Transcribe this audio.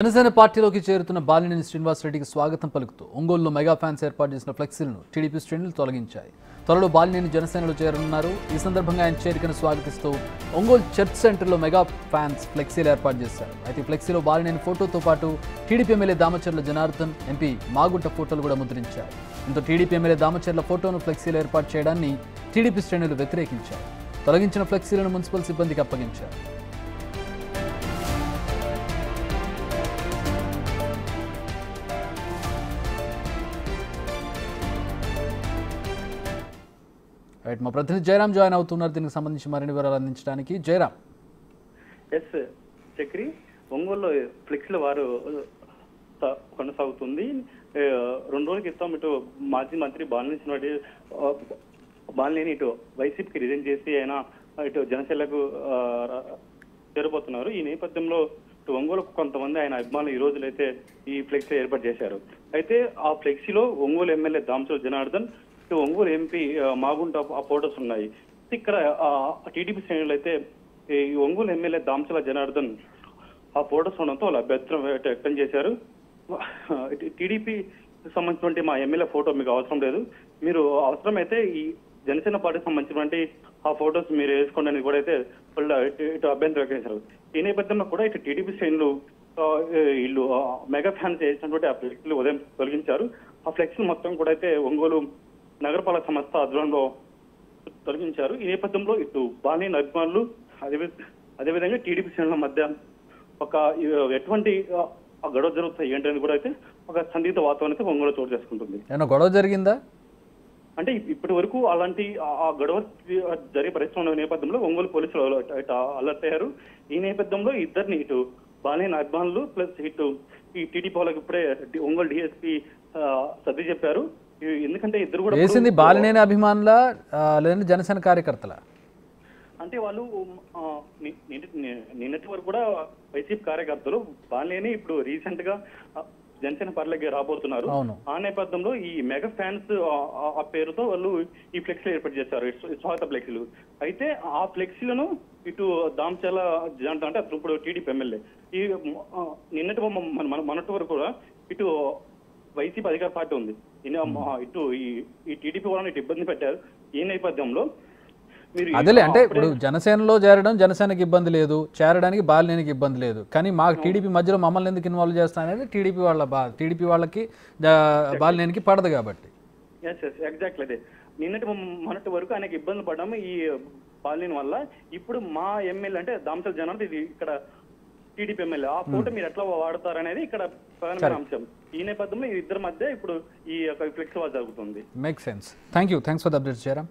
జనసేన పార్టీలోకి చేరుతున్న బాలినేని శ్రీనివాసరెడ్డికి స్వాగతం పలుకుతూ ఒంగోలులో మెగా ఫ్యాన్స్ ఏర్పాటు చేసిన ఫ్లెక్సీలను టీడీపీ శ్రేణులు తొలగించాయి. త్వరలో బాలినేని జనసేనలో చేరనున్నారు. ఈ సందర్భంగా ఆయన చేరికను స్వాగతిస్తూ ఒంగోలు చర్చ్ సెంటర్లో మెగా ఫ్యాన్స్ ఫ్లెక్సీలు ఏర్పాటు చేశారు. అయితే ఫ్లెక్సీలో బాలినేని ఫోటోతో పాటు TDP MLA Damacharla Janardhan, MP Magunta ఫోటోలు కూడా ముద్రించారు. దీంతో టీడీపీ ఎమ్మెల్యే దామచర్ల ఫోటోను ఫ్లెక్సీలు ఏర్పాటు చేయడాన్ని టీడీపీ శ్రేణులు వ్యతిరేకించారు. తొలగించిన ఫ్లెక్సీలను మున్సిపల్ సిబ్బందికి అప్పగించారు. రైట్, మా ప్రతినిధి జయరామ్ జాయిన్ అవుతున్నారు. దీనికి సంబంధించి మరిన్ని వివరాలు అందించడానికి. జయరామ్. ఎస్ చక్రి, ఒంగోలులో ఫ్లెక్సీల వారు కొనసాగుతుంది. 2 రోజుల క్రితం ఇటు మాజీ మంత్రి బాలినేని ఇటు వైసీపీకి రిజైన్ చేసి ఆయన ఇటు జనసేనకు చేరబోతున్నారు. ఈ నేపథ్యంలో ఇటు ఒంగోలుకు కొంతమంది ఆయన అభిమానులు ఈ రోజులైతే ఈ ఫ్లెక్సీ ఏర్పాటు చేశారు. అయితే ఆ ఫ్లెక్సీలో ఒంగోలు ఎమ్మెల్యే దామచర్ల జనార్దన్, ఒంగోలు ఎంపీ మాగుంట ఆ ఫోటోస్ ఉన్నాయి. ఇక్కడ టీడీపీ శ్రేణులు అయితే ఈ ఒంగోలు ఎమ్మెల్యే దామచర్ల జనార్దన్ ఆ ఫోటోస్ ఉండడంతో వాళ్ళు అభ్యంతరం వ్యక్తం చేశారు. టీడీపీ సంబంధించినటువంటి మా ఎమ్మెల్యే ఫోటో మీకు అవసరం లేదు, మీరు అవసరమైతే ఈ జనసేన పార్టీకి సంబంధించినటువంటి ఆ ఫోటోస్ మీరు వేసుకోండి అని కూడా అయితే వాళ్ళు ఇటు అభ్యంతరం వ్యక్తం చేశారు. ఈ నేపథ్యంలో కూడా ఇటు టీడీపీ శ్రేణులు వీళ్ళు మెగా ఫ్యాన్స్ చేసినటువంటి ఆ ఫ్లెక్సీలు ఉదయం తొలగించారు. ఆ ఫ్లెక్సీలు మొత్తం కూడా అయితే ఒంగోలు నగరపాలక సంస్థ ఆధ్వర్యంలో తొలగించారు. ఈ నేపథ్యంలో ఇటు బాలినేని అభిమానులు అదేవిధంగా టీడీపీ శ్రేణుల మధ్య ఒక ఎటువంటి గొడవ జరుగుతాయి ఏంటని కూడా అయితే ఒక సందిగ్ధ వాతావరణం అయితే ఒంగోలు చోటు చేసుకుంటుంది. గొడవ జరిగిందా అంటే ఇప్పటి వరకు అలాంటి ఆ గొడవ జరిగే పరిస్థితి ఉన్న నేపథ్యంలో ఒంగోలు పోలీసులు అలర్ట్ అయ్యారు. ఈ నేపథ్యంలో ఇద్దరిని ఇటు బాలినేని అభిమానులు ప్లస్ ఇటు ఈ టీడీపీ వాళ్ళకి ఇప్పుడే ఒంగోలు డిఎస్పీ సర్ది చెప్పారు. ఎందుకంటే ఇద్దరు కూడా వేసింది బాలినేని అభిమానుల లేదంటే జనసేన కార్యకర్తల, అంటే వాళ్ళు నిన్నటి వరకు కూడా వైసీపీ కార్యకర్తలు. బాలినేని ఇప్పుడు రీసెంట్ గా జనసేన పార్టీలోకి రాబోతున్నారు. ఆ నేపథ్యంలో ఈ మెగా ఫ్యాన్స్ ఆ పేరుతో వాళ్ళు ఈ ఫ్లెక్సీలు ఏర్పాటు చేశారు, స్వాగత ఫ్లెక్సీలు. అయితే ఆ ఫ్లెక్సీలను ఇటు దామచర్ల అంటే ఇప్పుడు టీడీపీ ఎమ్మెల్యే ఈ నిన్నటి మొన్నటి వరకు కూడా ఇటు వైసీపీ అధికార పార్టీ ఉంది, ఇటు ఈ టీడీపీ వాళ్ళని ఇటు ఇబ్బంది పెట్టారు. ఈ నేపథ్యంలో అదేలే, అంటే ఇప్పుడు జనసేనలో చేరడం జనసేనకి ఇబ్బంది లేదు, చేరడానికి బాలినేనికి ఇబ్బంది లేదు, కానీ మాకు టీడీపీ మధ్యలో మమ్మల్ని ఎందుకు ఇన్వాల్వ్ చేస్తా అనేది టీడీపీ వాళ్ళకి బాలినేనికి పడదు కాబట్టి. ఎగ్జాక్ట్లీ అదే. మొన్నటి వరకు ఆయనకి ఇబ్బంది పడ్డాము ఈ బాలినేని వల్ల. ఇప్పుడు మా ఎమ్మెల్యే అంటే దామచర్ల జనార్దన్ ఇది ఇక్కడ టీడీపీ ఎమ్మెల్యే ఆ ఫోటో మీరు ఎట్లా వాడతారనేది ఇక్కడ ప్రధానమైన అంశం. ఈ నేపథ్యంలో ఇద్దరి మధ్య ఇప్పుడు ఈ యొక్క ఫ్లెక్సీ వార్ జరుగుతుంది. Make sense. Thanks for the updates Jayaram.